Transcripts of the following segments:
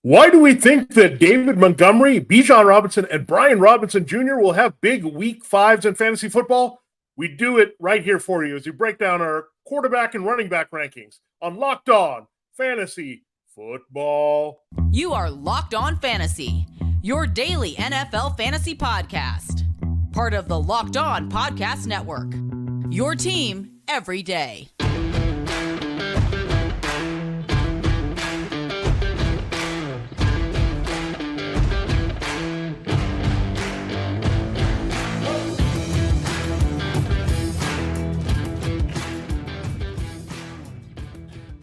Why do we think that David Montgomery, Bijan Robinson, and Brian Robinson Jr. will have big week fives in fantasy football? We do it right here for you as we break down our quarterback and running back rankings on Locked On Fantasy Football. You are Locked On Fantasy, your daily NFL fantasy podcast. Part of the Locked On Podcast Network. Your team every day.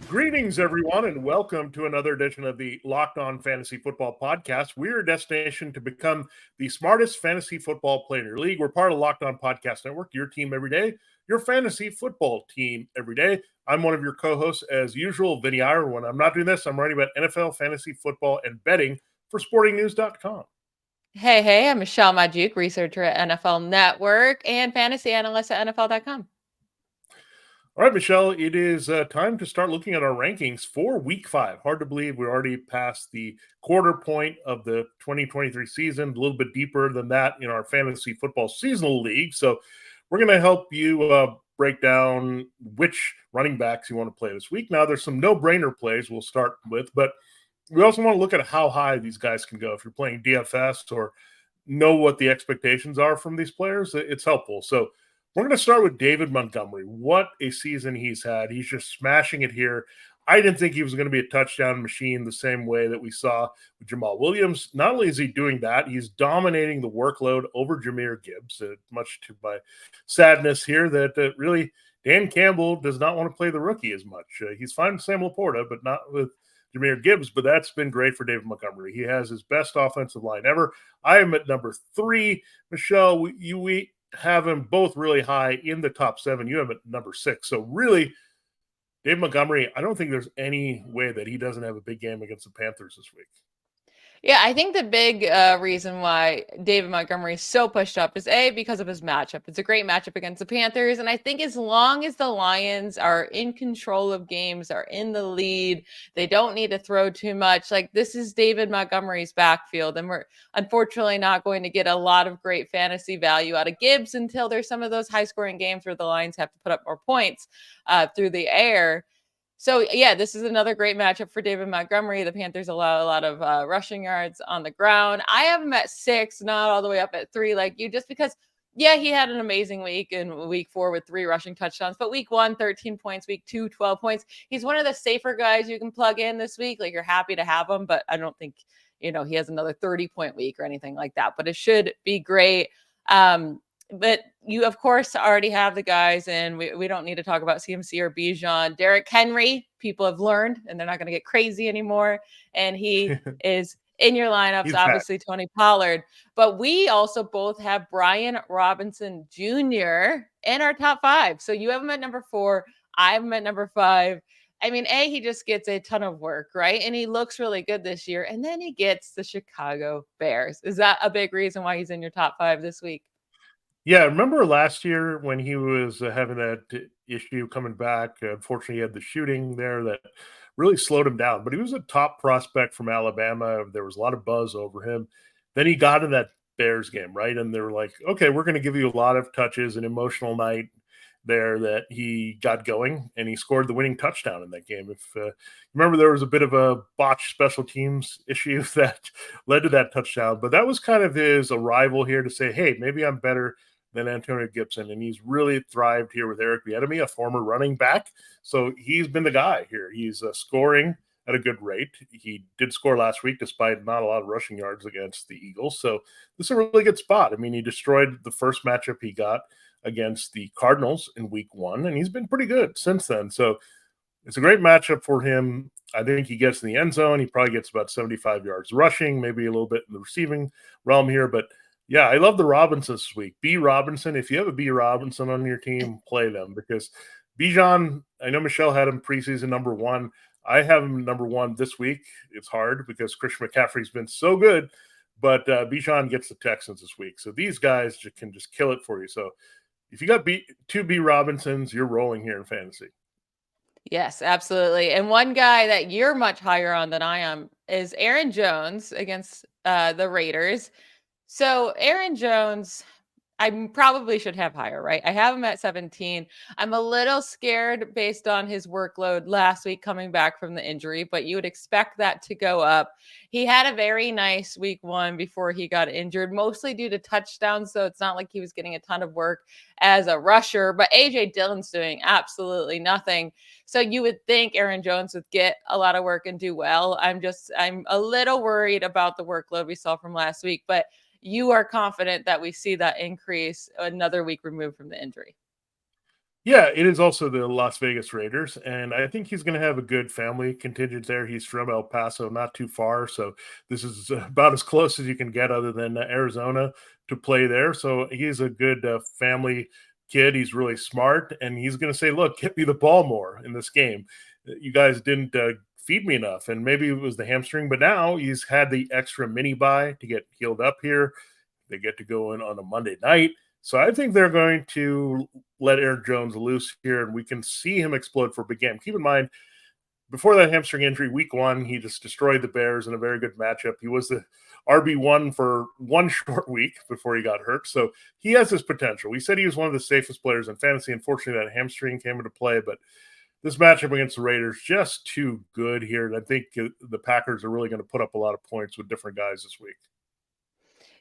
Greetings, everyone, and welcome to another edition of the Locked On Fantasy Football Podcast. We're a destination to become the smartest fantasy football player in your league. We're part of Locked On Podcast Network, your team every day, your fantasy football team every day. I'm one of your co-hosts, as usual, Vinnie Iyer. When I'm not doing this, I'm writing about NFL, fantasy football, and betting for sportingnews.com. Hey, I'm Michelle Magdziuk, researcher at NFL Network and fantasy analyst at NFL.com. All right, Michelle, it is time to start looking at our rankings for week 5. Hard to believe we're already past the quarter point of the 2023 season, a little bit deeper than that in our fantasy football seasonal league. So we're going to help you break down which running backs you want to play this week. Now, there's some no-brainer plays we'll start with, but we also want to look at how high these guys can go. If you're playing DFS or know what the expectations are from these players, it's helpful. So we're going to start with David Montgomery. What a season he's had. He's just smashing it here. I didn't think he was going to be a touchdown machine the same way that we saw with Jamal Williams. Not only is he doing that, he's dominating the workload over Jahmyr Gibbs, much to my sadness here that really Dan Campbell does not want to play the rookie as much. He's fine with Sam Laporta, but not with Jahmyr Gibbs, but that's been great for David Montgomery. He has his best offensive line ever. I am at number 3. Michelle, we have him both really high in the top 7. You have him at number 6. So really, Dave Montgomery, I don't think there's any way that he doesn't have a big game against the Panthers this week. Yeah, I think the big reason why David Montgomery is so pushed up is because of his matchup. It's a great matchup against the Panthers. And I think as long as the Lions are in control of games, are in the lead, they don't need to throw too much. Like, this is David Montgomery's backfield. And we're unfortunately not going to get a lot of great fantasy value out of Gibbs until there's some of those high scoring games where the Lions have to put up more points through the air. So, yeah, this is another great matchup for David Montgomery. The Panthers allow a lot of rushing yards on the ground. I have him at 6, not all the way up at 3 like you, just because, yeah, he had an amazing week in week 4 with 3 rushing touchdowns. But week 1, 13 points. Week 2, 12 points. He's one of the safer guys you can plug in this week. Like, you're happy to have him, but I don't think, he has another 30-point week or anything like that. But it should be great. But you, of course, already have the guys, and we don't need to talk about CMC or Bijan. Derrick Henry, people have learned, and they're not going to get crazy anymore. And he is in your lineups, He's obviously back. Tony Pollard. But we also both have Brian Robinson Jr. in our top 5. So you have him at number 4. I have him at number 5. I mean, he just gets a ton of work, right? And he looks really good this year. And then he gets the Chicago Bears. Is that a big reason why he's in your top 5 this week? Yeah, remember last year when he was having that issue coming back? Unfortunately, he had the shooting there that really slowed him down. But he was a top prospect from Alabama. There was a lot of buzz over him. Then he got in that Bears game, right? And they were like, okay, we're going to give you a lot of touches, an emotional night there that he got going, and he scored the winning touchdown in that game. If remember, there was a bit of a botched special teams issue that led to that touchdown. But that was kind of his arrival here to say, hey, maybe I'm better than Antonio Gibson, and he's really thrived here with Eric Bieniemy, a former running back. So he's been the guy here. He's scoring at a good rate. He did score last week despite not a lot of rushing yards against the Eagles. So this is a really good spot. I mean, he destroyed the first matchup he got against the Cardinals in week 1, and he's been pretty good since then. So it's a great matchup for him. I think he gets in the end zone. He probably gets about 75 yards rushing, maybe a little bit in the receiving realm here, but yeah, I love the Robinsons this week. B. Robinson, if you have a B. Robinson on your team, play them because Bijan, I know Michelle had him preseason number 1. I have him number 1 this week. It's hard because Christian McCaffrey's been so good, but Bijan gets the Texans this week. So these guys can just kill it for you. So if you got 2 B. Robinsons, you're rolling here in fantasy. Yes, absolutely. And one guy that you're much higher on than I am is Aaron Jones against the Raiders. So Aaron Jones, I probably should have higher, right? I have him at 17. I'm a little scared based on his workload last week coming back from the injury, but you would expect that to go up. He had a very nice week 1 before he got injured, mostly due to touchdowns. So it's not like he was getting a ton of work as a rusher, but AJ Dillon's doing absolutely nothing. So you would think Aaron Jones would get a lot of work and do well. I'm a little worried about the workload we saw from last week, but you are confident that we see that increase another week removed from the injury. Yeah, it is also the Las Vegas Raiders, and I think he's going to have a good family contingent there. He's from El Paso, not too far, so this is about as close as you can get, other than Arizona, to play there. So he's a good family kid. He's really smart, and he's going to say, "Look, get me the ball more in this game. You guys didn't feed me enough," and maybe it was the hamstring, but now he's had the extra mini bye to get healed up here. They get to go in on a Monday night. So I think they're going to let Aaron Jones loose here, and we can see him explode for a big game. Keep in mind, before that hamstring injury, week 1, he just destroyed the Bears in a very good matchup. He was the RB1 for one short week before he got hurt. So he has this potential. We said he was one of the safest players in fantasy. Unfortunately, that hamstring came into play, but this matchup against the Raiders, just too good here. And I think the Packers are really going to put up a lot of points with different guys this week.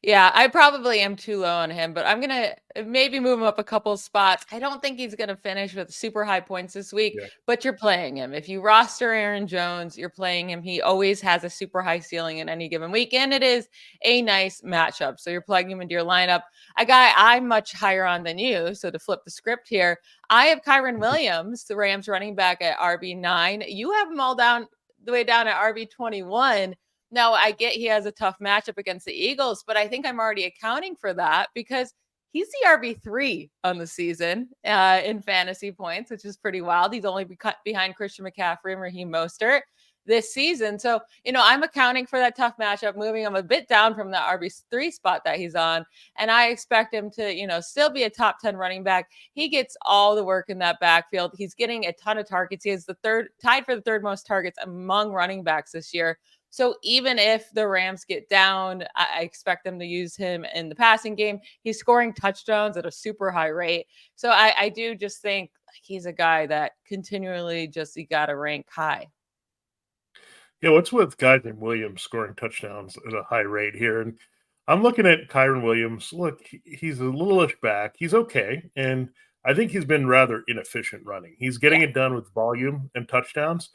Yeah, I probably am too low on him, but I'm going to maybe move him up a couple spots. I don't think he's going to finish with super high points this week, Yeah. but you're playing him. If you roster Aaron Jones, you're playing him. He always has a super high ceiling in any given week, and it is a nice matchup. So you're plugging him into your lineup. A guy I'm much higher on than you. So to flip the script here, I have Kyren Williams, the Rams running back, at RB9. You have him all down the way down at RB21. Now, I get he has a tough matchup against the Eagles, but I think I'm already accounting for that because he's the RB3 on the season in fantasy points, which is pretty wild. He's only behind Christian McCaffrey and Raheem Mostert this season. So, I'm accounting for that tough matchup, moving him a bit down from the RB3 spot that he's on. And I expect him to, still be a top 10 running back. He gets all the work in that backfield. He's getting a ton of targets. He is tied for the third most targets among running backs this year. So even if the Rams get down, I expect them to use him in the passing game. He's scoring touchdowns at a super high rate. So I do just think he's a guy that continually you got to rank high. Yeah, what's with guys named Williams scoring touchdowns at a high rate here? And I'm looking at Kyren Williams. Look, he's a littleish back. He's okay. And I think he's been rather inefficient running. He's getting it done with volume and touchdowns.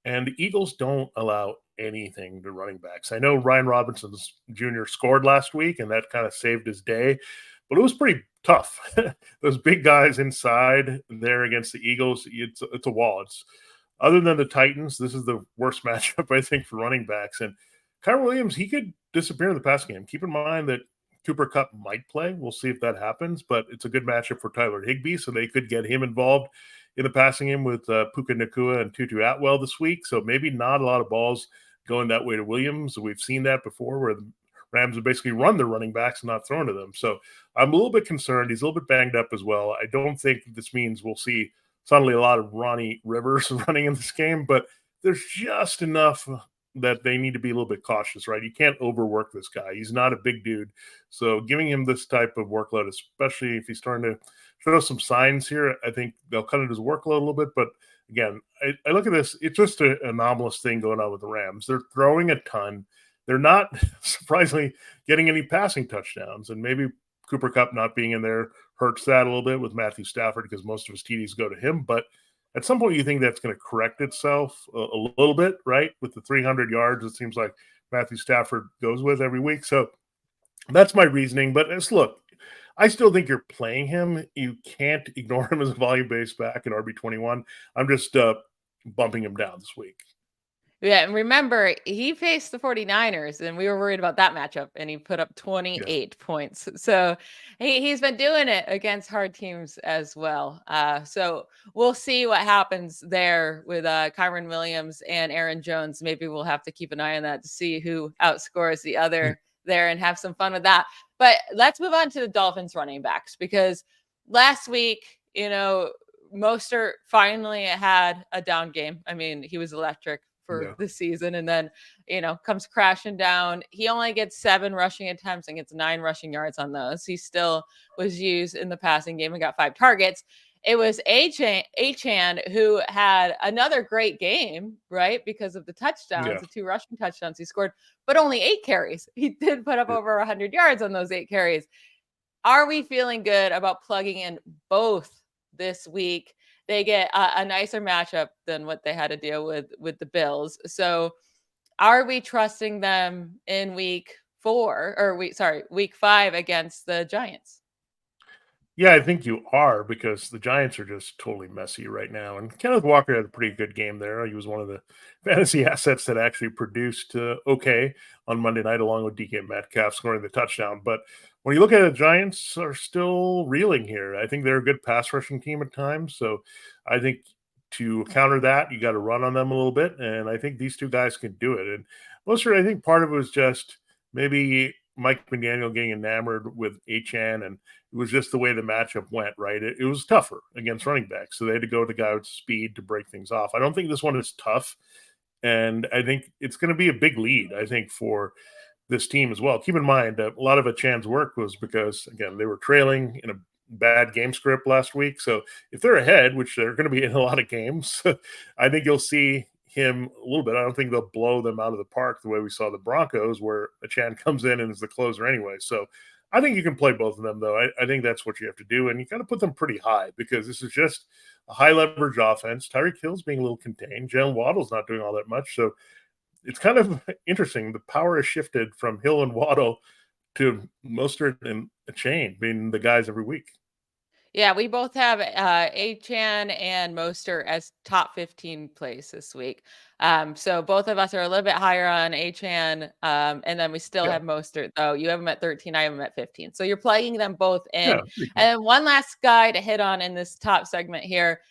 And the Eagles don't allow anything to running backs. I know Ryan Robinson Jr. scored last week, and that kind of saved his day, but it was pretty tough. Those big guys inside there against the Eagles, it's a wall. Other than the Titans, this is the worst matchup, I think, for running backs. And Kyren Williams, he could disappear in the passing game. Keep in mind that Cooper Kupp might play. We'll see if that happens, but it's a good matchup for Tyler Higbee, so they could get him involved in the passing game with Puka Nacua and Tutu Atwell this week. So maybe not a lot of balls going that way to Williams. We've seen that before where the Rams have basically run their running backs and not thrown to them. So I'm a little bit concerned. He's a little bit banged up as well. I don't think this means we'll see suddenly a lot of Ronnie Rivers running in this game, but there's just enough that they need to be a little bit cautious, right? You can't overwork this guy. He's not a big dude. So giving him this type of workload, especially if he's starting to show some signs here, I think they'll cut his workload a little bit. But again, I look at this, it's just an anomalous thing going on with the Rams. They're throwing a ton. They're not surprisingly getting any passing touchdowns. And maybe Cooper Kupp not being in there hurts that a little bit with Matthew Stafford because most of his TDs go to him. But at some point, you think that's going to correct itself a little bit, right? With the 300 yards, it seems like Matthew Stafford goes with every week. So that's my reasoning. But look, I still think you're playing him. You can't ignore him as a volume-based back at RB21. I'm just bumping him down this week. Yeah, and remember, he faced the 49ers, and we were worried about that matchup, and he put up 28 points. So he's been doing it against hard teams as well. So we'll see what happens there with Kyren Williams and Aaron Jones. Maybe we'll have to keep an eye on that to see who outscores the other there and have some fun with that. But let's move on to the Dolphins running backs, because last week, Mostert finally had a down game. I mean, he was electric for the season, and then, comes crashing down. He only gets 7 rushing attempts and gets 9 rushing yards on those. He still was used in the passing game and got 5 targets. It was Achane who had another great game, right? Because of the touchdowns, the 2 rushing touchdowns he scored, but only 8 carries. He did put up over 100 yards on those 8 carries. Are we feeling good about plugging in both this week? They get a nicer matchup than what they had to deal with the Bills. So are we trusting them in week 5 against the Giants? Yeah, I think you are, because the Giants are just totally messy right now. And Kenneth Walker had a pretty good game there. He was one of the fantasy assets that actually produced okay on Monday night, along with DK Metcalf scoring the touchdown. But when you look at it, the Giants are still reeling here. I think they're a good pass rushing team at times. So I think to counter that, you got to run on them a little bit. And I think these 2 guys can do it. And mostly, I think part of it was just maybe Mike McDaniel getting enamored with Achane, and it was just the way the matchup went, right? It was tougher against running backs, so they had to go with the guy with speed to break things off. I don't think this one is tough, and I think it's going to be a big lead, I think, for this team as well. Keep in mind that a lot of Achane's work was because, again, they were trailing in a bad game script last week. So if they're ahead, which they're going to be in a lot of games, I think you'll see him a little bit. I don't think they'll blow them out of the park the way we saw the Broncos, where Achane comes in and is the closer anyway. So I think you can play both of them, though. I think that's what you have to do. And you got to put them pretty high, because this is just a high leverage offense. Tyreek Hill's being a little contained. Jalen Waddle's not doing all that much. So it's kind of interesting. The power has shifted from Hill and Waddle to Mostert and Achane being the guys every week. Yeah, we both have Achane and Mostert as top 15 plays this week. So both of us are a little bit higher on Achane, and then we still have Mostert, though. You have him at 13, I have him at 15. So you're plugging them both in. And one last guy to hit on in this top segment here,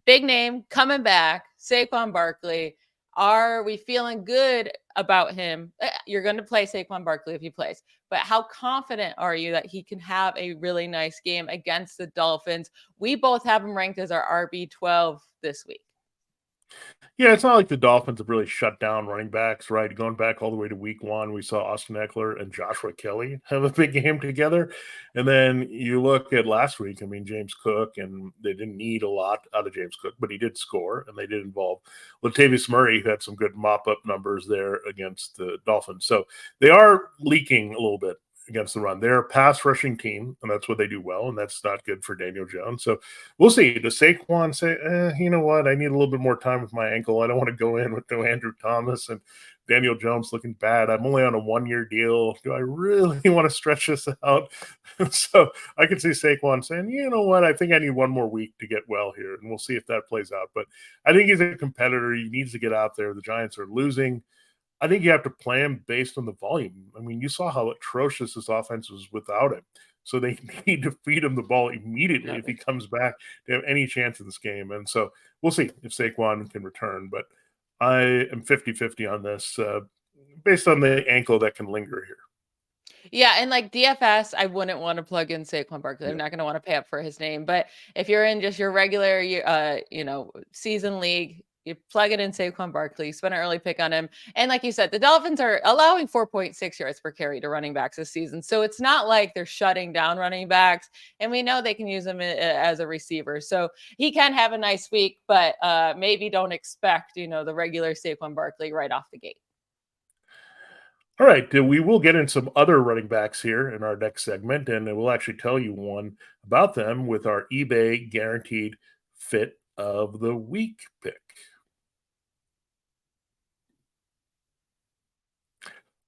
big name coming back, Saquon Barkley. Are we feeling good about him? You're going to play Saquon Barkley if he plays, but how confident are you that he can have a really nice game against the Dolphins? We both have him ranked as our RB12 this week. Yeah, it's not like the Dolphins have really shut down running backs, right? Going back all the way to week 1, we saw Austin Eckler and Joshua Kelly have a big game together. And then you look at last week, I mean, James Cook, and they didn't need a lot out of James Cook, but he did score, and they did involve Latavius Murray, who had some good mop-up numbers there against the Dolphins. So they are leaking a little bit against the run. They're a pass rushing team, and that's what they do well, and that's not good for Daniel Jones. So we'll see. Does Saquon say, you know what, I need a little bit more time with my ankle. I don't want to go in with no Andrew Thomas and Daniel Jones looking bad. I'm only on a 1-year deal. Do I really want to stretch this out? So I could see Saquon saying, you know what, I think I need 1 more week to get well here, and we'll see if that plays out. But I think he's a competitor. He needs to get out there. The Giants are losing. I think you have to play him based on the volume. I mean, you saw how atrocious this offense was without him. So they need to feed him the ball immediately if he comes back to have any chance in this game. And so we'll see if Saquon can return. But I am 50-50 on this based on the ankle that can linger here. Yeah, and like DFS, I wouldn't want to plug in Saquon Barkley. I'm not going to want to pay up for his name. But if you're in just your regular, season league, you plug it in Saquon Barkley, spend an early pick on him. And like you said, the Dolphins are allowing 4.6 yards per carry to running backs this season. So it's not like they're shutting down running backs. And we know they can use him as a receiver. So he can have a nice week, but maybe don't expect, the regular Saquon Barkley right off the gate. All right, we will get in some other running backs here in our next segment, and we'll actually tell you one about them with our eBay Guaranteed Fit of the Week pick.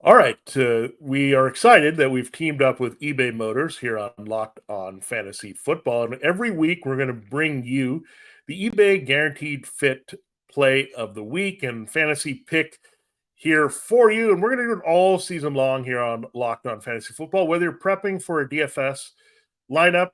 All right, we are excited that we've teamed up with eBay Motors here on Locked On Fantasy Football, and every week we're going to bring you the eBay Guaranteed Fit Play of the Week and fantasy pick here for you, and we're going to do it all season long here on Locked On Fantasy Football, whether you're prepping for a DFS lineup,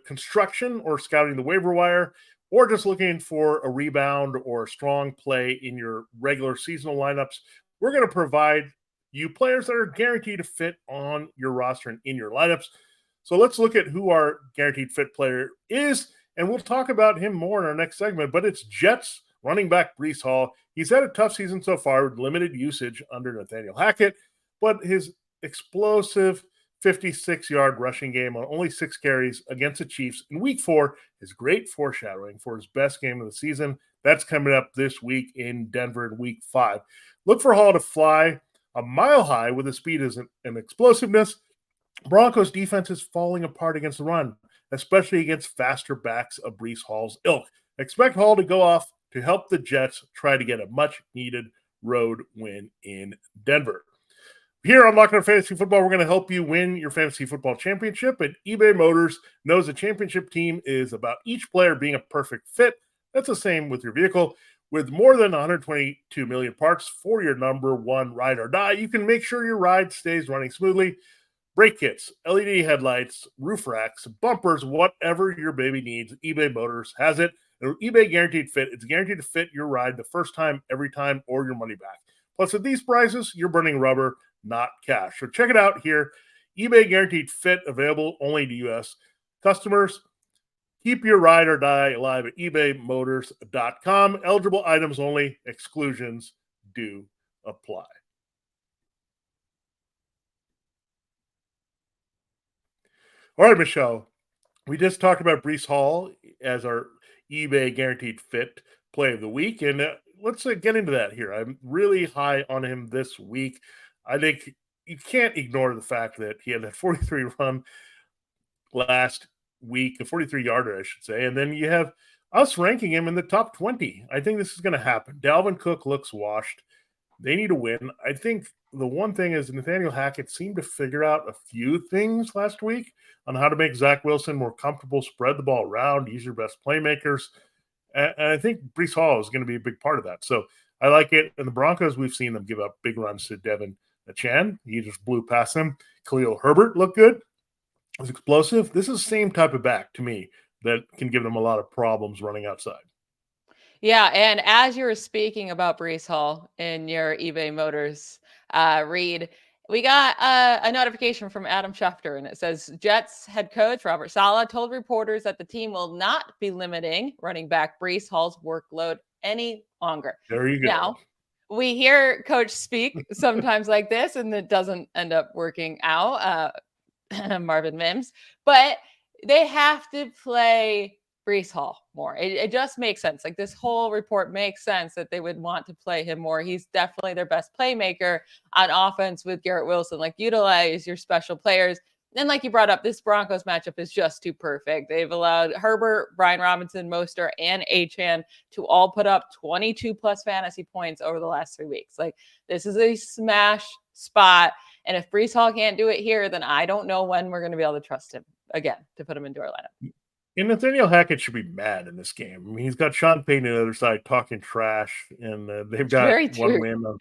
construction, or scouting the waiver wire, or just looking for a rebound or a strong play in your regular seasonal lineups. We're going to provide you players that are guaranteed to fit on your roster and in your lineups. So let's look at who our guaranteed fit player is, and we'll talk about him more in our next segment. But it's Jets running back Breece Hall. He's had a tough season so far with limited usage under Nathaniel Hackett, but his explosive 56-yard rushing game on only 6 carries against the Chiefs in week 4 is great foreshadowing for his best game of the season. That's coming up this week in Denver in week 5. Look for Hall to fly a mile high with his speed and explosiveness. Broncos defense is falling apart against the run, especially against faster backs of Breece Hall's ilk. Expect Hall to go off to help the Jets try to get a much-needed road win in Denver. Here on Locked On Fantasy Football, we're going to help you win your fantasy football championship. And eBay Motors knows the championship team is about each player being a perfect fit. That's the same with your vehicle. With more than 122 million parts for your number one ride or die, you can make sure your ride stays running smoothly. Brake kits, LED headlights, roof racks, bumpers, whatever your baby needs, eBay Motors has it. And eBay Guaranteed Fit, it's guaranteed to fit your ride the first time, every time, or your money back. Plus, at these prices, you're burning rubber, not cash. So check it out here. eBay Guaranteed Fit, available only to U.S. customers. Keep your ride or die alive at ebaymotors.com. Eligible items only. Exclusions do apply. All right, Michelle. We just talked about Breece Hall as our eBay Guaranteed Fit play of the week, and let's get into that here. I'm really high on him this week. I think you can't ignore the fact that he had that 43 run last week, a 43-yarder, I should say, and then you have us ranking him in the top 20. I think this is going to happen. Dalvin Cook looks washed. They need to win. I think the one thing is Nathaniel Hackett seemed to figure out a few things last week on how to make Zach Wilson more comfortable, spread the ball around, use your best playmakers. And I think Breece Hall is going to be a big part of that. So I like it. And the Broncos, we've seen them give up big runs to Devin Chan. He just blew past him. Khalil Herbert looked good. It was explosive. This is the same type of back to me that can give them a lot of problems running outside. Yeah, and as you were speaking about Breece Hall in your eBay Motors read, we got a notification from Adam Schefter, and it says Jets head coach Robert Saleh told reporters that the team will not be limiting running back Breece Hall's workload any longer. There you go. Now, we hear coach speak sometimes like this, and it doesn't end up working out. Marvin Mims, but they have to play Breece Hall more. It just makes sense. Like, this whole report makes sense that they would want to play him more. He's definitely their best playmaker on offense with Garrett Wilson. Like, utilize your special players. And like you brought up, this Broncos matchup is just too perfect. They've allowed Herbert, Brian Robinson, Mostert, and Achane to all put up 22 plus fantasy points over the last 3 weeks. Like, this is a smash spot. And if Breece Hall can't do it here, then I don't know when we're going to be able to trust him again to put him into our lineup. And Nathaniel Hackett should be mad in this game. I mean, he's got Sean Payton on the other side talking trash, and they've got one win on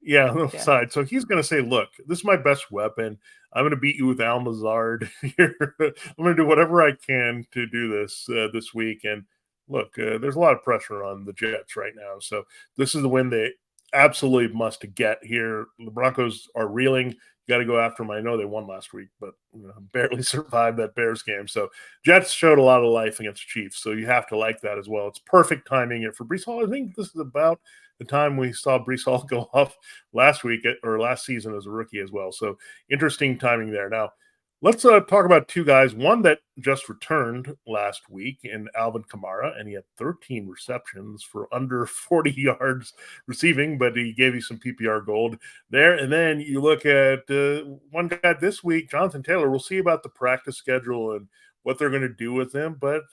the side. So he's going to say, look, this is my best weapon. I'm going to beat you with Al Mazard here. I'm going to do whatever I can to do this this week. And look, there's a lot of pressure on the Jets right now. So this is the win they absolutely must get here. The Broncos are reeling. You got to go after them. I know they won last week, but barely survived that Bears game. So Jets showed a lot of life against the Chiefs. So you have to like that as well. It's perfect timing here for Breece Hall. I think this is about the time we saw Breece Hall go off last week or last season as a rookie as well. So interesting timing there. Now, let's talk about two guys. One that just returned last week in Alvin Kamara, and he had 13 receptions for under 40 yards receiving, but he gave you some PPR gold there. And then you look at one guy this week, Jonathan Taylor. We'll see about the practice schedule and what they're going to do with him. But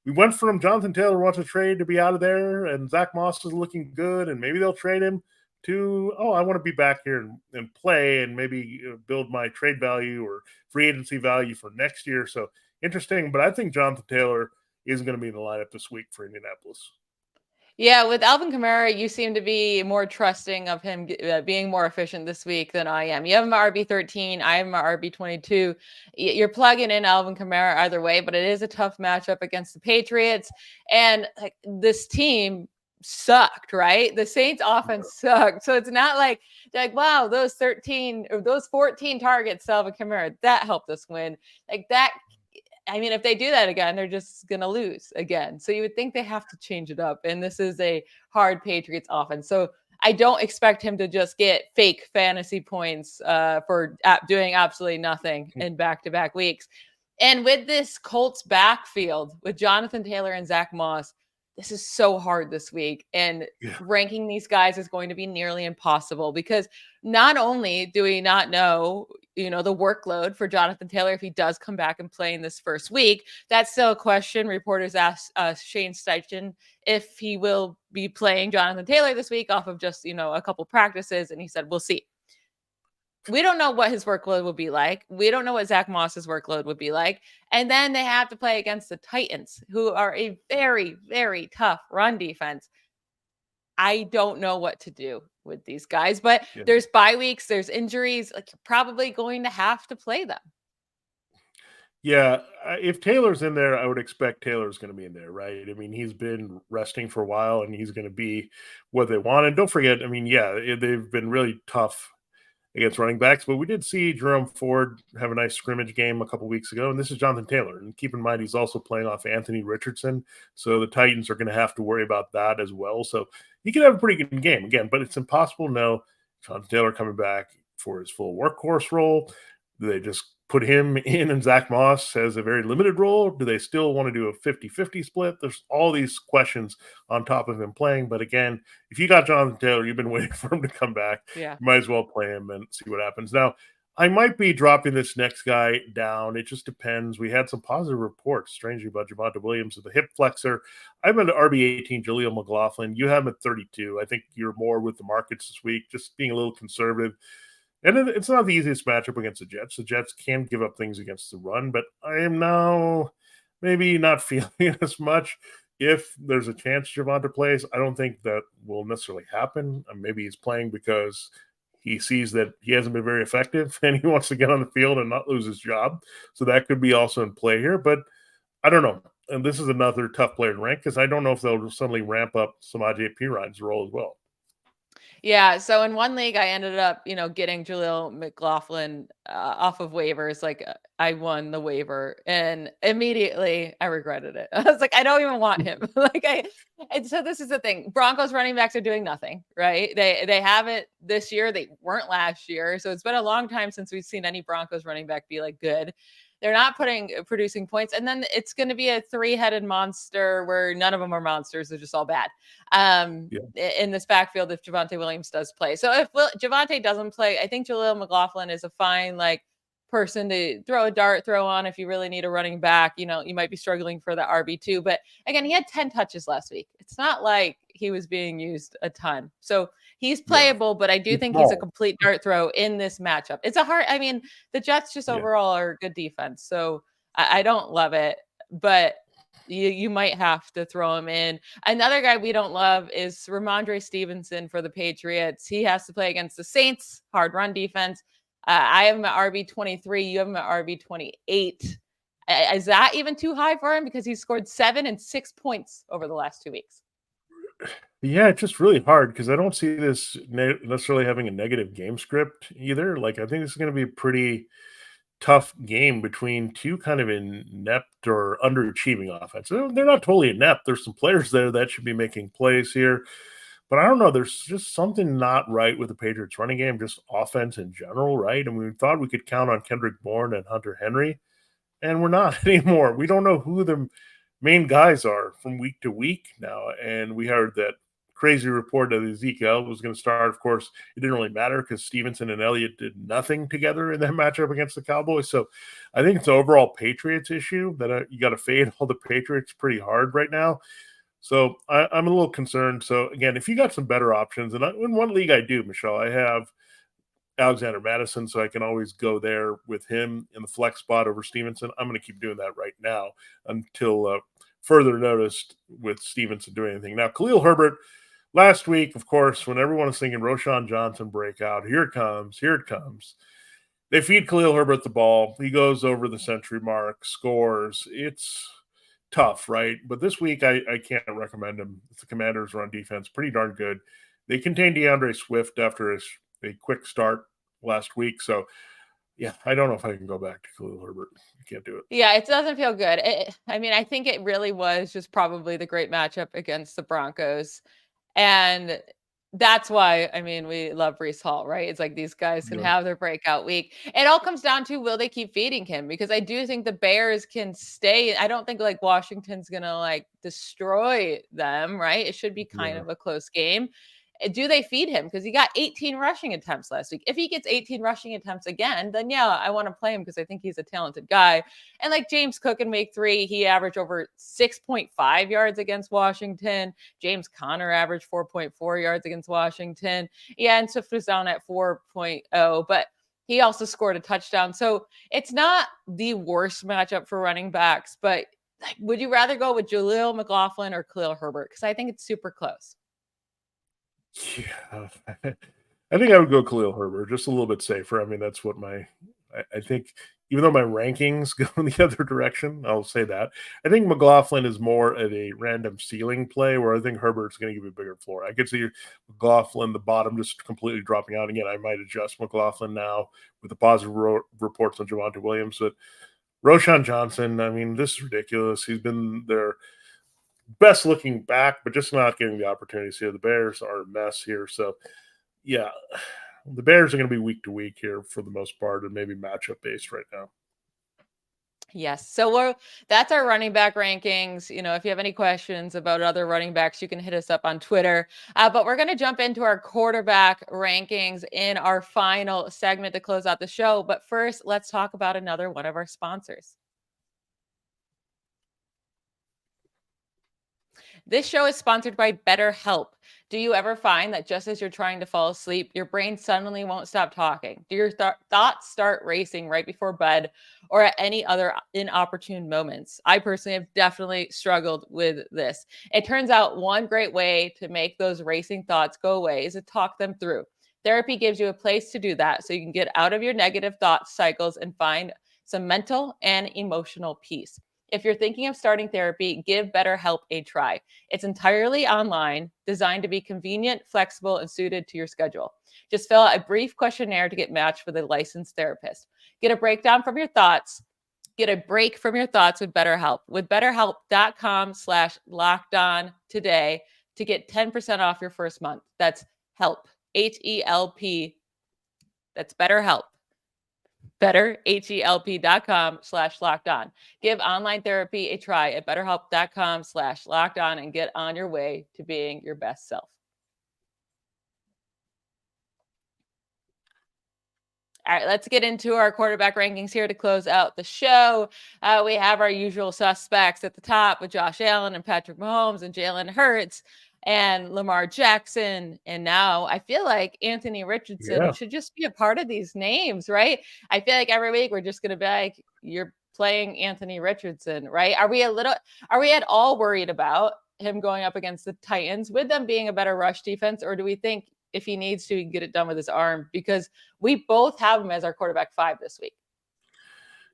we went from Jonathan Taylor wants a trade to be out of there, and Zach Moss is looking good, and maybe they'll trade him to, I want to be back here and play and maybe build my trade value or free agency value for next year. So interesting, but I think Jonathan Taylor is going to be in the lineup this week for Indianapolis. Yeah, with Alvin Kamara, you seem to be more trusting of him being more efficient this week than I am. You have him at RB13, I have him at RB22. You're plugging in Alvin Kamara either way, but it is a tough matchup against the Patriots. And like, this team sucked, right? The Saints offense sucked. So it's not like, wow, those 13 or those 14 targets, Alvin Kamara, that helped us win. Like, that I mean, if they do that again, they're just going to lose again. So you would think they have to change it up. And this is a hard Patriots offense. So I don't expect him to just get fake fantasy points for doing absolutely nothing in back-to-back weeks. And with this Colts backfield, with Jonathan Taylor and Zach Moss, this is so hard this week. And ranking these guys is going to be nearly impossible because not only do we not know, the workload for Jonathan Taylor if he does come back and play in this first week, that's still a question. Reporters asked Shane Steichen if he will be playing Jonathan Taylor this week off of just, a couple practices. And he said, we'll see. We don't know what his workload will be like. We don't know what Zach Moss's workload would be like. And then they have to play against the Titans, who are a very, very tough run defense. I don't know what to do with these guys, but there's bye weeks, there's injuries. Like, you're probably going to have to play them. Yeah, if Taylor's in there, I would expect Taylor's going to be in there, right? I mean, he's been resting for a while, and he's going to be what they want. And don't forget, I mean, they've been really tough against running backs, but we did see Jerome Ford have a nice scrimmage game a couple weeks ago, and this is Jonathan Taylor. And keep in mind, he's also playing off Anthony Richardson, so the Titans are going to have to worry about that as well. So he could have a pretty good game again, but it's impossible to know Jonathan Taylor coming back for his full workhorse role. Do they just put him in and Zach Moss has a very limited role? Do they still want to do a 50-50 split? There's all these questions on top of him playing. But again, if you got Jonathan Taylor, you've been waiting for him to come back. Yeah. You might as well play him and see what happens. Now, I might be dropping this next guy down. It just depends. We had some positive reports, strangely, about Javonte Williams with the hip flexor. I'm at RB18, Jaleel McLaughlin. You have him at 32. I think you're more with the markets this week, just being a little conservative. And it's not the easiest matchup against the Jets. The Jets can give up things against the run, but I am now maybe not feeling it as much. If there's a chance Javonte plays, I don't think that will necessarily happen. Maybe he's playing because he sees that he hasn't been very effective and he wants to get on the field and not lose his job. So that could be also in play here, but I don't know. And this is another tough player to rank because I don't know if they'll suddenly ramp up Samaje Perine's role as well. Yeah. So in one league, I ended up, getting Jaleel McLaughlin off of waivers. Like, I won the waiver and immediately I regretted it. I was like, I don't even want him. And so this is the thing. Broncos running backs are doing nothing, right? They haven't this year. They weren't last year. So it's been a long time since we've seen any Broncos running back be like good. They're not producing points. And then it's going to be a 3-headed monster where none of them are monsters. They're just all bad in this backfield if Javonte Williams does play. So if Javonte doesn't play, I think Jaleel McLaughlin is a fine person to throw on if you really need a running back. You might be struggling for the RB2. But again, he had 10 touches last week. It's not like he was being used a ton. So he's playable, but I do think he's a complete dart throw in this matchup. It's the Jets just overall are a good defense. So I don't love it, but you might have to throw him in. Another guy we don't love is Ramondre Stevenson for the Patriots. He has to play against the Saints, hard run defense. I have him at RB23. You have him at RB28. Is that even too high for him? Because he's scored 7 and 6 points over the last 2 weeks. Yeah, it's just really hard because I don't see this necessarily having a negative game script either. I think this is going to be a pretty tough game between two kind of inept or underachieving offense. They're not totally inept. There's some players there that should be making plays here. But I don't know. There's just something not right with the Patriots running game, just offense in general, right? And we thought we could count on Kendrick Bourne and Hunter Henry, and we're not anymore. We don't know who the main guys are from week to week now. And we heard that crazy report that Ezekiel was going to start. Of course, it didn't really matter because Stevenson and Elliott did nothing together in that matchup against the Cowboys. So I think it's an overall Patriots issue that you got to fade all the Patriots pretty hard right now. So I'm a little concerned. So again, if you got some better options, and in one league I do, Michelle, I have Alexander Madison, so I can always go there with him in the flex spot over Stevenson. I'm going to keep doing that right now until further notice with Stevenson doing anything. Now, Khalil Herbert, last week, of course, when everyone is thinking Roshan Johnson breakout, here it comes. They feed Khalil Herbert the ball. He goes over the century mark, scores. It's tough, right? But this week, I can't recommend him. The Commanders run defense pretty darn good. They contained DeAndre Swift after a quick start last week. So Yeah, I don't know if I can go back to Khalil Herbert. I can't do it. Yeah, it doesn't feel good. I mean, I think it really was just probably the great matchup against the Broncos. And that's why, I mean, we love Breece Hall, right? It's like these guys can Yeah. have their breakout week. It all comes down to, will they keep feeding him? Because I do think the Bears can stay. I don't think like Washington's going to like destroy them, right? It should be kind Yeah. of a close game. Do they feed him? Because he got 18 rushing attempts last week. If he gets 18 rushing attempts again, then yeah, I want to play him because I think he's a talented guy. And like James Cook in week 3, he averaged over 6.5 yards against Washington. James Conner averaged 4.4 yards against Washington. Yeah, and Swift was down at 4.0, but he also scored a touchdown. So it's not the worst matchup for running backs, but like, would you rather go with Jaleel McLaughlin or Khalil Herbert? Because I think it's super close. Yeah. I think I would go Khalil Herbert, just a little bit safer. I mean, that's what I think, even though my rankings go in the other direction, I'll say that. I think McLaughlin is more of a random ceiling play where I think Herbert's going to give you a bigger floor. I could see McLaughlin, the bottom, just completely dropping out. Again, I might adjust McLaughlin now with the positive reports on Javonte Williams. But Roshan Johnson, I mean, this is ridiculous. He's been their best looking back, but just not getting the opportunities here. The Bears are a mess here. So, yeah, the Bears are going to be week to week here for the most part, and maybe matchup based right now. Yes. So that's our running back rankings. You know, if you have any questions about other running backs, you can hit us up on Twitter. But we're going to jump into our quarterback rankings in our final segment to close out the show. But first, let's talk about another one of our sponsors. This show is sponsored by BetterHelp. Do you ever find that just as you're trying to fall asleep, your brain suddenly won't stop talking? Do your thoughts start racing right before bed or at any other inopportune moments? I personally have definitely struggled with this. It turns out one great way to make those racing thoughts go away is to talk them through. Therapy gives you a place to do that so you can get out of your negative thought cycles and find some mental and emotional peace. If you're thinking of starting therapy, give BetterHelp a try. It's entirely online, designed to be convenient, flexible, and suited to your schedule. Just fill out a brief questionnaire to get matched with a licensed therapist. Get a breakdown from your thoughts. Get a break from your thoughts with BetterHelp. With BetterHelp.com/lockedon today to get 10% off your first month. That's help, H-E-L-P. That's BetterHelp. BetterHelp.com/lockedon. Give online therapy a try at BetterHelp.com/lockedon and get on your way to being your best self. All right, let's get into our quarterback rankings here to close out the show. We have our usual suspects at the top with Josh Allen and Patrick Mahomes and Jalen Hurts and Lamar Jackson. And now I feel like Anthony Richardson Yeah. should just be a part of these names, right? I feel like every week we're just going to be like, you're playing Anthony Richardson, right? Are we at all worried about him going up against the Titans with them being a better rush defense? Or do we think if he needs to, he can get it done with his arm? Because we both have him as our quarterback 5 this week.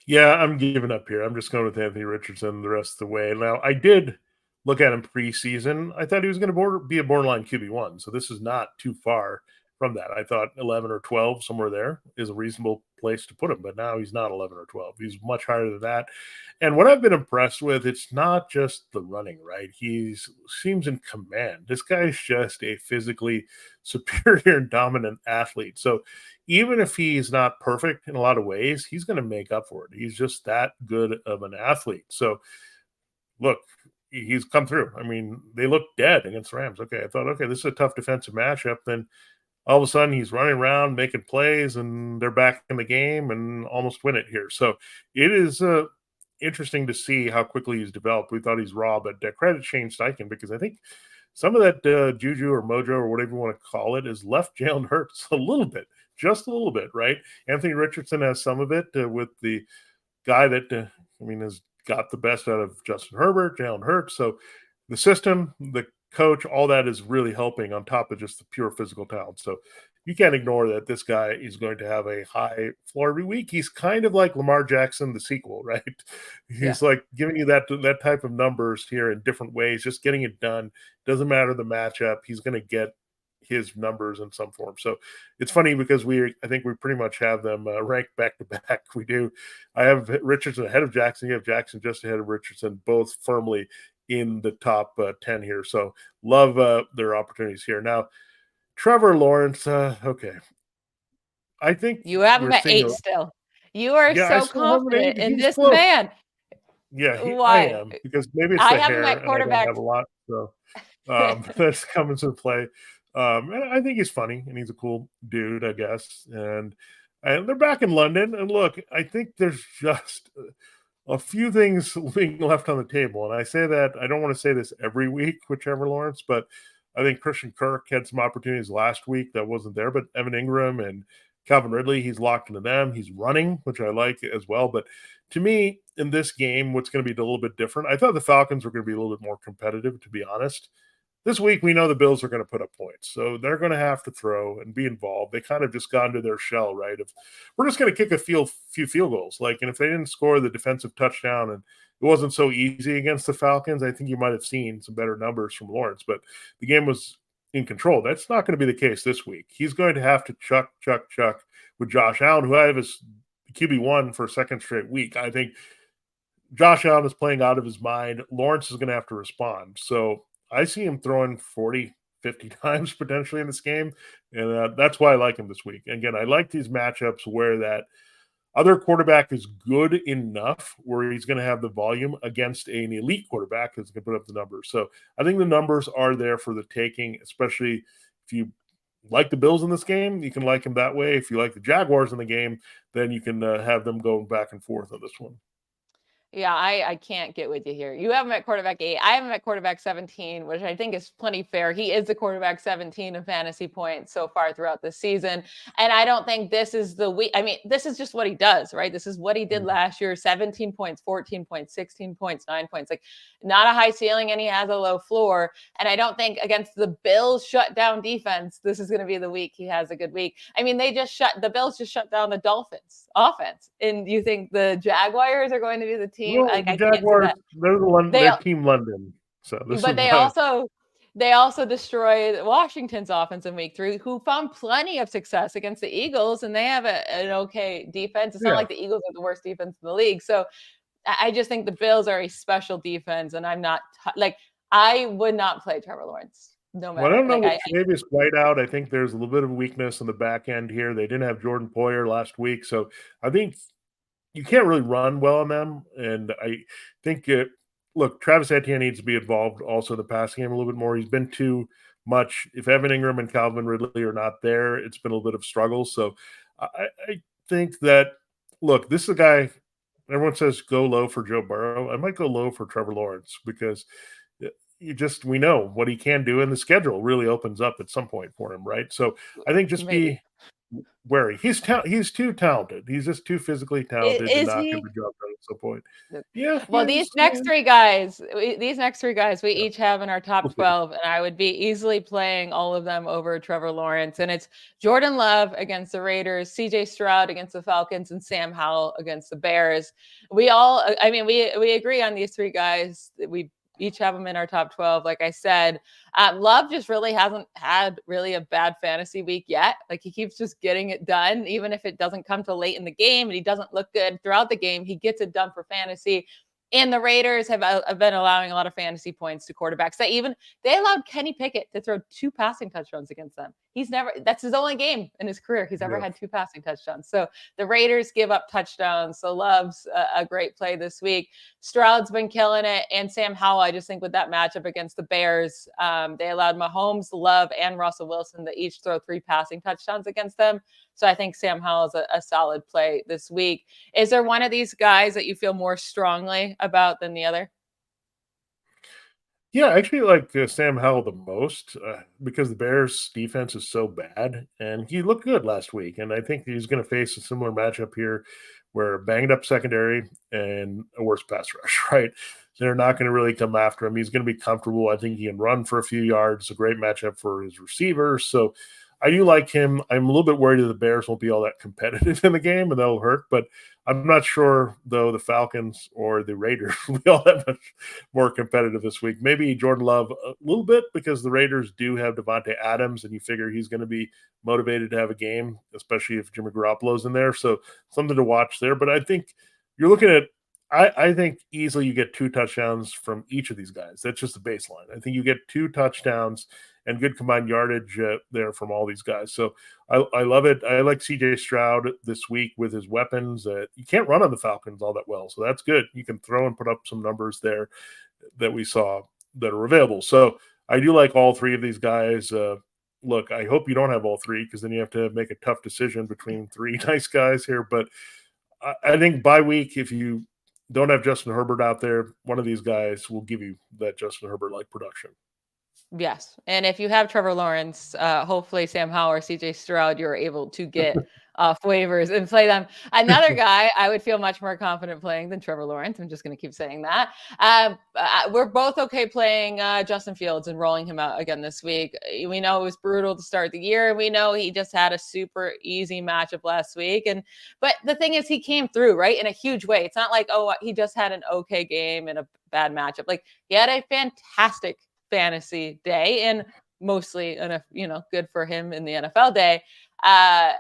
Yeah, I'm giving up here. I'm just going with Anthony Richardson the rest of the way. Now, I did look at him preseason. I thought he was going to be a borderline QB1. So this is not too far from that. I thought 11 or 12, somewhere there, is a reasonable place to put him. But now he's not 11 or 12. He's much higher than that. And what I've been impressed with, it's not just the running, right? He seems in command. This guy's just a physically superior and dominant athlete. So even if he's not perfect in a lot of ways, he's going to make up for it. He's just that good of an athlete. So look, he's come through. I mean, they look dead against the Rams. Okay, I thought, okay, this is a tough defensive matchup. Then all of a sudden he's running around making plays and they're back in the game and almost win it here. So it is interesting to see how quickly he's developed. We thought he's raw, but credit Shane Steichen, because I think some of that juju or mojo or whatever you want to call it has left Jalen Hurts a little bit, just a little bit, right? Anthony Richardson has some of it with the guy that, has got the best out of Justin Herbert, Jalen Hurts. So the system, the coach, all that is really helping on top of just the pure physical talent. So you can't ignore that this guy is going to have a high floor every week. He's kind of like Lamar Jackson, the sequel, right? He's like giving you that type of numbers here in different ways, just getting it done. Doesn't matter the matchup. He's going to get his numbers in some form. So it's funny because I think we pretty much have them ranked back to back. We do. I have Richardson ahead of Jackson. You have Jackson just ahead of Richardson, both firmly in the top 10 here. So love their opportunities here. Now, Trevor Lawrence, okay. I think You have we're him at seeing 8 still. You are yeah, I so still have an 8. confident in He's this close. man. Yeah, I Why? am because maybe it's I the have him hair at and I don't quarterback. have a lot. So that's coming to play. And I think he's funny and he's a cool dude, I guess. And they're back in London. And look, I think there's just a few things being left on the table. And I say that I don't want to say this every week with Trevor Lawrence, but I think Christian Kirk had some opportunities last week that wasn't there. But Evan Ingram and Calvin Ridley, he's locked into them. He's running, which I like as well. But to me, in this game, what's going to be a little bit different, I thought the Falcons were going to be a little bit more competitive, to be honest. This week, we know the Bills are going to put up points, so they're going to have to throw and be involved. They kind of just got into their shell, right? If we're just going to kick a few field goals, and if they didn't score the defensive touchdown and it wasn't so easy against the Falcons, I think you might have seen some better numbers from Lawrence. But the game was in control. That's not going to be the case this week. He's going to have to chuck with Josh Allen, who I have as QB1 for a second straight week. I think Josh Allen is playing out of his mind. Lawrence is going to have to respond. So I see him throwing 40, 50 times potentially in this game. And that's why I like him this week. Again, I like these matchups where that other quarterback is good enough where he's going to have the volume against an elite quarterback who's going to put up the numbers. So I think the numbers are there for the taking, especially if you like the Bills in this game, you can like them that way. If you like the Jaguars in the game, then you can have them going back and forth on this one. Yeah, I can't get with you here. You have him at quarterback 8. I have him at quarterback 17, which I think is plenty fair. He is the quarterback 17 in fantasy points so far throughout the season. And I don't think this is the week. I mean, this is just what he does, right? This is what he did last year: 17 points, 14 points, 16 points, 9 points. Like, not a high ceiling, and he has a low floor. And I don't think against the Bills shutdown defense, this is going to be the week he has a good week. I mean, the Bills just shut down the Dolphins offense. And you think the Jaguars are going to be the team? Well, Like, the I can't see Jaguars, that. they're Team London. So this But is why. they also destroyed Washington's offense in week 3, who found plenty of success against the Eagles, and they have an okay defense. It's not like the Eagles are the worst defense in the league. So I just think the Bills are a special defense, and I would not play Trevor Lawrence no Well, I matter. don't know with Travis White out. I think there's a little bit of weakness on the back end here. They didn't have Jordan Poyer last week, so I think you can't really run well on them. And I think, look, Travis Etienne needs to be involved also in the passing game a little bit more. He's been too much. If Evan Ingram and Calvin Ridley are not there, it's been a little bit of struggle. So I think that, look, this is a guy, everyone says go low for Joe Burrow. I might go low for Trevor Lawrence because we know what he can do, and the schedule really opens up at some point for him, right? So I think just be wary. He's too talented. He's just too physically talented to Is not get he? the job done at some point. Yeah. Well, these next three guys, we Yeah. each have in our top We'll see. 12, and I would be easily playing all of them over Trevor Lawrence. And it's Jordan Love against the Raiders, CJ Stroud against the Falcons, and Sam Howell against the Bears. We agree on these three guys. We each have them in our top 12. Like I said, Love just really hasn't had really a bad fantasy week yet. Like, he keeps just getting it done, even if it doesn't come till late in the game and he doesn't look good throughout the game. He gets it done for fantasy. And the Raiders have been allowing a lot of fantasy points to quarterbacks. They allowed Kenny Pickett to throw 2 passing touchdowns against them. That's his only game in his career he's ever had 2 passing touchdowns. So the Raiders give up touchdowns. So Love's a great play this week. Stroud's been killing it. And Sam Howell, I just think with that matchup against the Bears, they allowed Mahomes, Love, and Russell Wilson to each throw 3 passing touchdowns against them. So I think Sam Howell is a solid play this week. Is there one of these guys that you feel more strongly about than the other? Yeah, I actually like Sam Howell the most because the Bears' defense is so bad, and he looked good last week. And I think he's going to face a similar matchup here, where banged up secondary and a worse pass rush. Right? They're not going to really come after him. He's going to be comfortable. I think he can run for a few yards. A great matchup for his receivers. So I do like him. I'm a little bit worried that the Bears won't be all that competitive in the game, and that'll hurt. But I'm not sure, though, the Falcons or the Raiders will be all that much more competitive this week. Maybe Jordan Love a little bit because the Raiders do have Devontae Adams, and you figure he's going to be motivated to have a game, especially if Jimmy Garoppolo's in there. So something to watch there. But I think you're looking at I think easily you get 2 touchdowns from each of these guys. That's just the baseline. I think you get 2 touchdowns and good combined yardage there from all these guys. So I love it. I like CJ Stroud this week with his weapons. You can't run on the Falcons all that well, so that's good. You can throw and put up some numbers there that we saw that are available. So I do like all 3 of these guys. Look, I hope you don't have all 3 because then you have to make a tough decision between 3 nice guys here. But I think bye week, if you don't have Justin Herbert out there, one of these guys will give you that Justin Herbert-like production. Yes. And if you have Trevor Lawrence, hopefully Sam Howell or CJ Stroud, you're able to get off waivers and play them. Another guy I would feel much more confident playing than Trevor Lawrence. I'm just going to keep saying that. We're both okay playing Justin Fields and rolling him out again this week. We know it was brutal to start the year. We know he just had a super easy matchup last week. But the thing is, he came through, right, in a huge way. It's not like, oh, he just had an okay game in a bad matchup. Like, he had a fantastic fantasy day and mostly good for him in the NFL day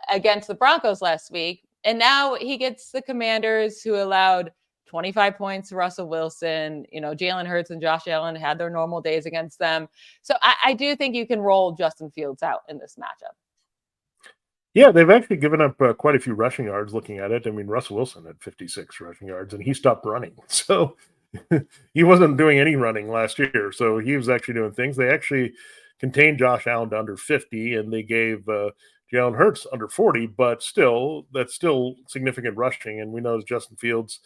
against the Broncos last week. And now he gets the Commanders, who allowed 25 points to Russell Wilson. Jalen Hurts and Josh Allen had their normal days against them. So I do think you can roll Justin Fields out in this matchup. Yeah, they've actually given up quite a few rushing yards looking at it. I mean, Russell Wilson had 56 rushing yards and he stopped running. So he wasn't doing any running last year, so he was actually doing things. They actually contained Josh Allen to under 50, and they gave Jalen Hurts under 40, but that's still significant rushing. And we know Justin Fields,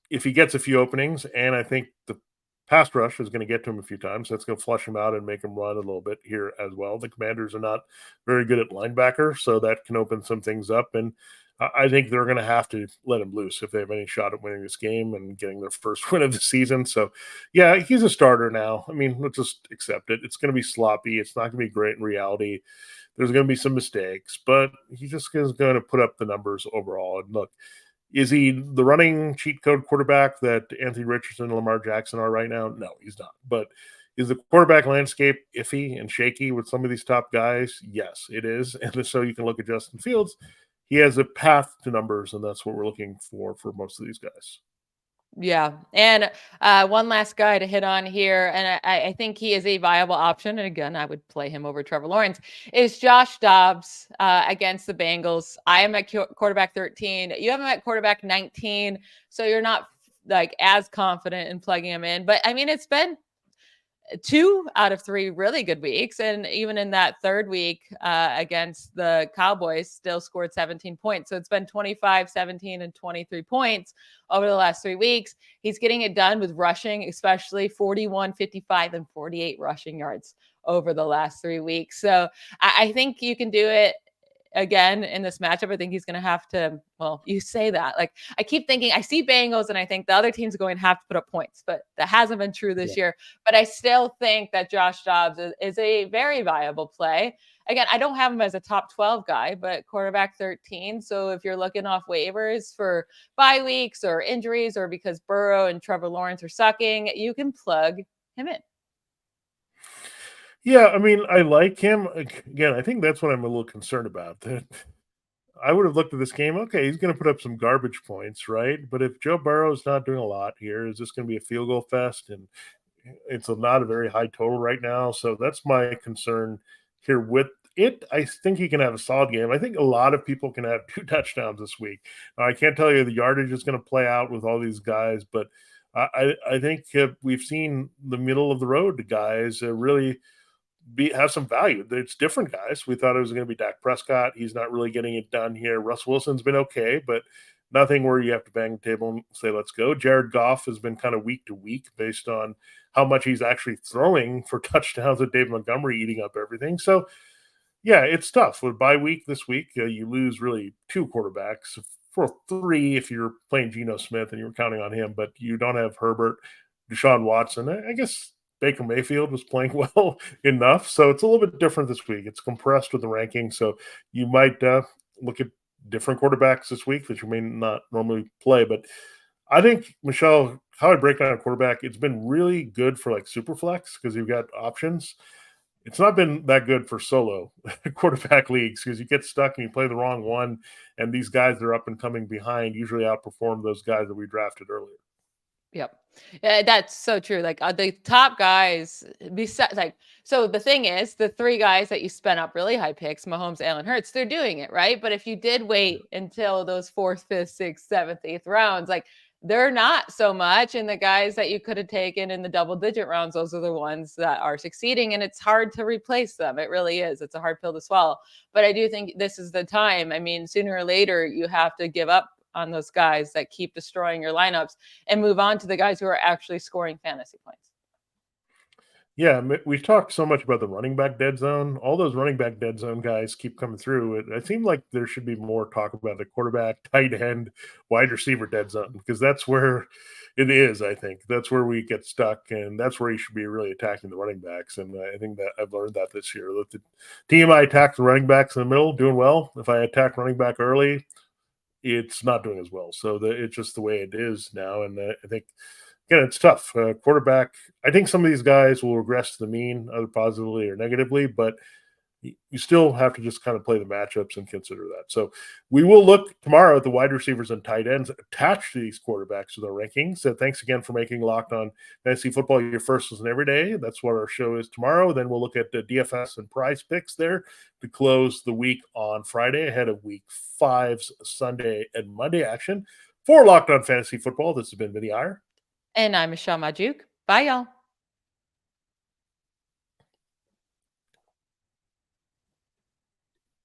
if he gets a few openings, and I think the pass rush is going to get to him a few times, that's going to flush him out and make him run a little bit here as well. The Commanders are not very good at linebacker, so that can open some things up. And I think they're going to have to let him loose if they have any shot at winning this game and getting their first win of the season. So, yeah, he's a starter now. I mean, let's just accept it. It's going to be sloppy. It's not going to be great in reality. There's going to be some mistakes, but he just is going to put up the numbers overall. And look, is he the running cheat code quarterback that Anthony Richardson and Lamar Jackson are right now? No, he's not. But is the quarterback landscape iffy and shaky with some of these top guys? Yes, it is. And so you can look at Justin Fields. He has a path to numbers, and that's what we're looking for most of these guys. Yeah. And one last guy to hit on here, and I think he is a viable option. And again, I would play him over Trevor Lawrence, is Josh Dobbs against the Bengals. I am at quarterback 13. You have him at quarterback 19. So you're not like as confident in plugging him in. But I mean, it's been 2 out of 3 really good weeks. And even in that third week against the Cowboys, still scored 17 points. So it's been 25, 17, and 23 points over the last 3 weeks. He's getting it done with rushing, especially 41, 55, and 48 rushing yards over the last 3 weeks. So I think you can do it again in this matchup. I think he's going to have to, well, you say that, like, I keep thinking, I see Bengals and I think the other team's going to have to put up points, but that hasn't been true this year. But I still think that Josh Dobbs is a very viable play. Again, I don't have him as a top 12 guy, but quarterback 13. So if you're looking off waivers for bye weeks or injuries, or because Burrow and Trevor Lawrence are sucking, you can plug him in. Yeah, I mean, I like him. Again, I think that's what I'm a little concerned about. That I would have looked at this game, okay, he's going to put up some garbage points, right? But if Joe Burrow's not doing a lot here, is this going to be a field goal fest? And it's not a very high total right now. So that's my concern here with it. I think he can have a solid game. I think a lot of people can have 2 touchdowns this week. Now, I can't tell you the yardage is going to play out with all these guys, but I think we've seen the middle of the road guys really have some value. It's different guys. We thought it was going to be Dak Prescott. He's not really getting it done here. Russ Wilson's been okay, but nothing where you have to bang the table and say, let's go. Jared Goff has been kind of week to week based on how much he's actually throwing for touchdowns, with David Montgomery eating up everything. So, yeah, it's tough. With bye week this week, you lose really 2 quarterbacks, for 3 if you're playing Geno Smith and you're counting on him, but you don't have Herbert, Deshaun Watson. I guess Baker Mayfield was playing well enough. So it's a little bit different this week. It's compressed with the ranking. So you might look at different quarterbacks this week that you may not normally play. But I think, Michelle, how I break down a quarterback, it's been really good for like super flex because you've got options. It's not been that good for solo quarterback leagues because you get stuck and you play the wrong one. And these guys that are up and coming behind usually outperform those guys that we drafted earlier. Yep. Yeah, that's so true. Like the top guys, besides, like, so the thing is, the three guys that you spent up really high picks, Mahomes, Allen, Hurts, they're doing it right. But if you did wait until those fourth, fifth, sixth, seventh, eighth rounds, like they're not so much. And the guys that you could have taken in the double-digit rounds, those are the ones that are succeeding, and it's hard to replace them. It really is. It's a hard pill to swallow. But I do think this is the time. I mean, sooner or later, you have to give up on those guys that keep destroying your lineups and move on to the guys who are actually scoring fantasy points. Yeah, we talked so much about the running back dead zone. All those running back dead zone guys keep coming through. It seems like there should be more talk about the quarterback, tight end, wide receiver dead zone because that's where it is. I think that's where we get stuck, and that's where you should be really attacking the running backs. And I think that I've learned that this year. Let the team I attack the running backs in the middle, doing well. If I attack running back early, it's not doing as well. So it's just the way it is now. And I think, again, it's tough. Quarterback, I think some of these guys will regress to the mean, either positively or negatively, but you still have to just kind of play the matchups and consider that. So we will look tomorrow at the wide receivers and tight ends attached to these quarterbacks with our rankings. So thanks again for making Locked On Fantasy Football your first listen every day. That's what our show is tomorrow. Then we'll look at the DFS and PrizePicks there to close the week on Friday ahead of week 5's Sunday and Monday action. For Locked On Fantasy Football, this has been Vinnie Iyer. And I'm Michelle Magdziuk. Bye, y'all.